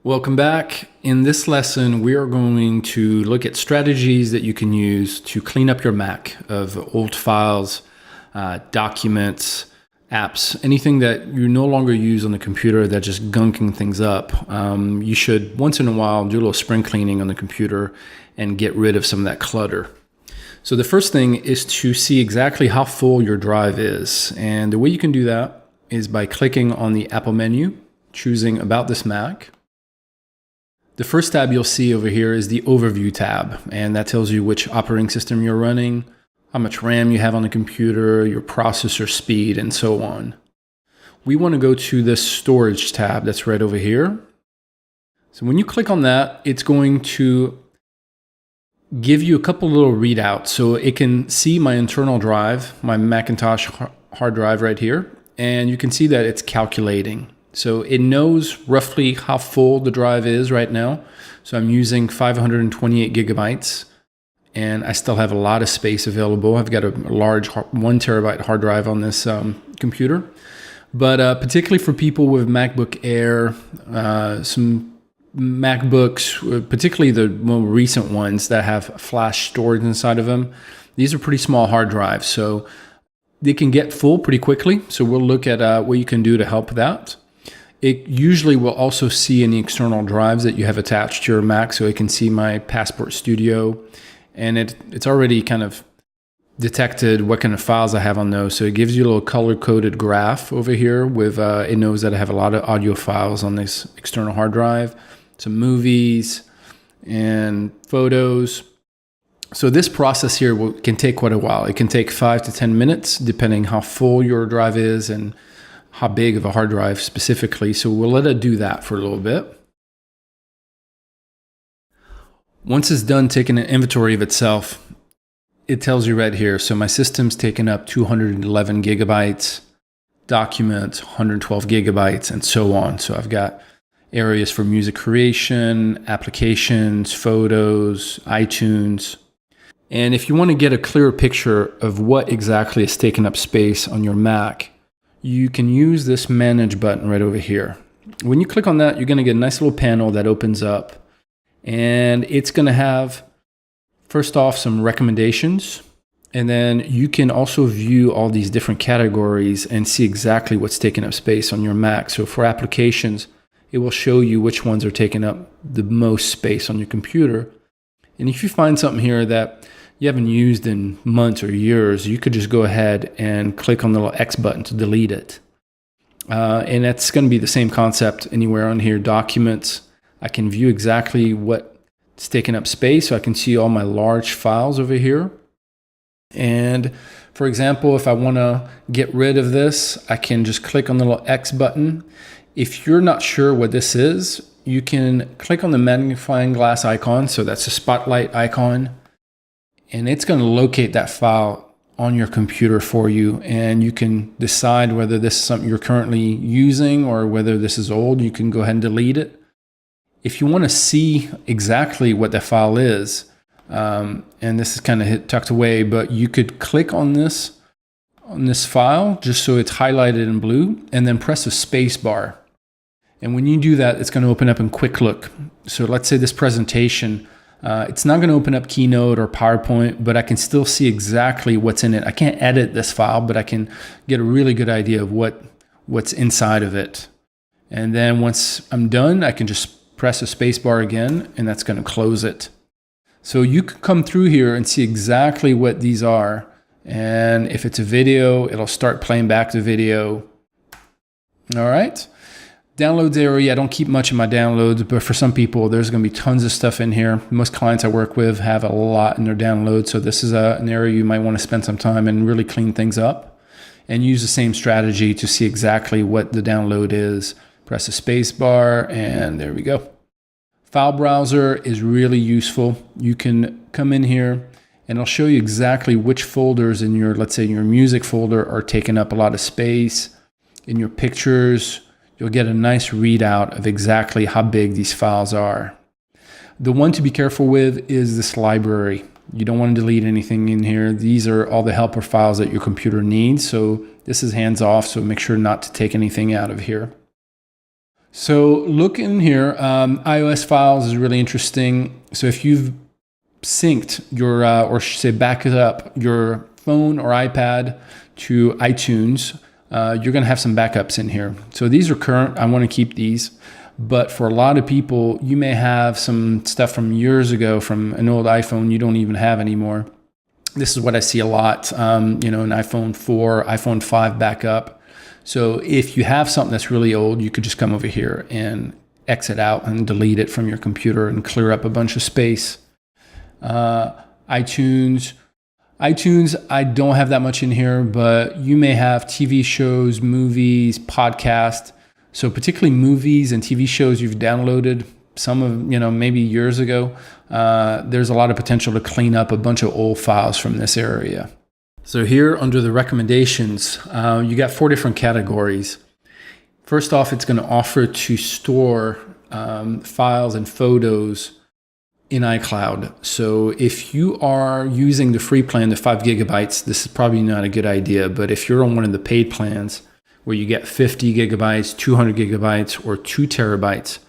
Welcome back. In this lesson, we are going to look at strategies that you can use to clean up your Mac of old files, documents, apps, anything that you no longer use on the computer that's just gunking things up. You should once in a while do a little spring cleaning on the computer and get rid of some of that clutter. So the first thing is to see exactly how full your drive is. And the way you can do that is by clicking on the Apple menu, choosing About This Mac. The first tab you'll see over here is the Overview tab, and that tells you which operating system you're running, how much RAM you have on the computer, your processor speed, and so on. We want to go to the Storage tab that's right over here. So when you click on that, it's going to give you a couple little readouts. So it can see my internal drive, my Macintosh hard drive right here, and you can see that it's calculating. So it knows roughly how full the drive is right now. So I'm using 528 gigabytes and I still have a lot of space available. I've got a large 1 terabyte hard drive on this computer. But particularly for people with MacBook Air, some MacBooks, particularly the more recent ones that have flash storage inside of them, these are pretty small hard drives. So they can get full pretty quickly. So we'll look at what you can do to help that. It usually will also see any external drives that you have attached to your Mac, so it can see my Passport Studio, and it's already kind of detected what kind of files I have on those. So it gives you a little color-coded graph over here with, it knows that I have a lot of audio files on this external hard drive, some movies and photos. So this process here can take quite a while. It can take 5 to 10 minutes, depending how full your drive is and how big of a hard drive specifically. So we'll let it do that for a little bit. Once it's done taking an inventory of itself, it tells you right here. So my system's taken up 211 gigabytes, documents, 112 gigabytes, and so on. So I've got areas for music creation, applications, photos, iTunes. And if you want to get a clearer picture of what exactly is taking up space on your Mac, you can use this Manage button right over here. When you click on that, you're going to get a nice little panel that opens up. And it's going to have, first off, some recommendations. And then you can also view all these different categories and see exactly what's taking up space on your Mac. So for applications, it will show you which ones are taking up the most space on your computer. And if you find something here that you haven't used in months or years, you could just go ahead and click on the little X button to delete it. And that's going to be the same concept anywhere on here. Documents, I can view exactly what's taking up space. So I can see all my large files over here. And for example, if I want to get rid of this, I can just click on the little X button. If you're not sure what this is, you can click on the magnifying glass icon. So that's a spotlight icon. And it's going to locate that file on your computer for you. And you can decide whether this is something you're currently using or whether this is old. You can go ahead and delete it. If you want to see exactly what the file is, and this is kind of tucked away, but you could click on this file just so it's highlighted in blue and then press a space bar. And when you do that, it's going to open up in Quick Look. So let's say this presentation, it's not going to open up Keynote or PowerPoint, but I can still see exactly what's in it. I can't edit this file, but I can get a really good idea of what's inside of it. And then once I'm done, I can just press a space bar again, and that's going to close it. So you can come through here and see exactly what these are. And if it's a video, it'll start playing back the video. All right. Downloads area, I don't keep much of my downloads, but for some people, there's going to be tons of stuff in here. Most clients I work with have a lot in their downloads, so this is an area you might want to spend some time and really clean things up and use the same strategy to see exactly what the download is. Press a space bar, and there we go. File browser is really useful. You can come in here, and it'll show you exactly which folders in your, let's say, your music folder are taking up a lot of space. In your pictures, you'll get a nice readout of exactly how big these files are. The one to be careful with is this library. You don't want to delete anything in here. These are all the helper files that your computer needs. So this is hands off, so make sure not to take anything out of here. So look in here. iOS files is really interesting. So if you've synced your, or say backed up your phone or iPad to iTunes, you're going to have some backups in here. So these are current. I want to keep these. But for a lot of people, you may have some stuff from years ago from an old iPhone you don't even have anymore. This is what I see a lot, an iPhone 4, iPhone 5 backup. So if you have something that's really old, you could just come over here and exit out and delete it from your computer and clear up a bunch of space. iTunes, I don't have that much in here, but you may have TV shows, movies, podcasts. So particularly movies and TV shows you've downloaded, some of, maybe years ago, there's a lot of potential to clean up a bunch of old files from this area. So here under the recommendations, you got 4 different categories. First off, it's going to offer to store files and photos in iCloud. So if you are using the free plan, the 5 gigabytes, this is probably not a good idea. But if you're on one of the paid plans where you get 50 gigabytes, 200 gigabytes, or 2 terabytes,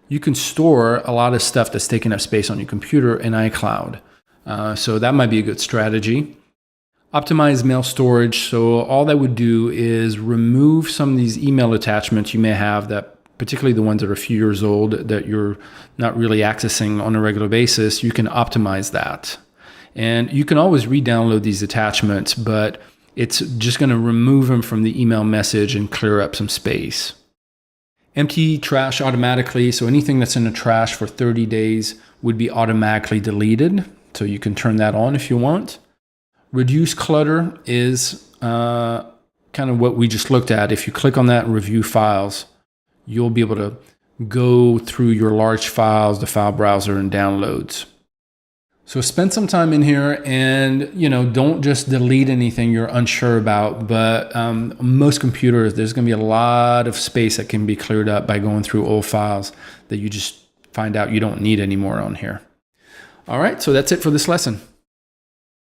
you can store a lot of stuff that's taking up space on your computer in iCloud. So that might be a good strategy. Optimize mail storage. So all that would do is remove some of these email attachments you may have, that particularly the ones that are a few years old that you're not really accessing on a regular basis. You can optimize that. And you can always re-download these attachments, but it's just going to remove them from the email message and clear up some space. Empty trash automatically. So anything that's in the trash for 30 days would be automatically deleted. So you can turn that on if you want. Reduce clutter is kind of what we just looked at. If you click on that and review files, you'll be able to go through your large files, the file browser, and downloads. So spend some time in here and, don't just delete anything you're unsure about. But most computers, there's going to be a lot of space that can be cleared up by going through old files that you just find out you don't need anymore on here. All right, so that's it for this lesson.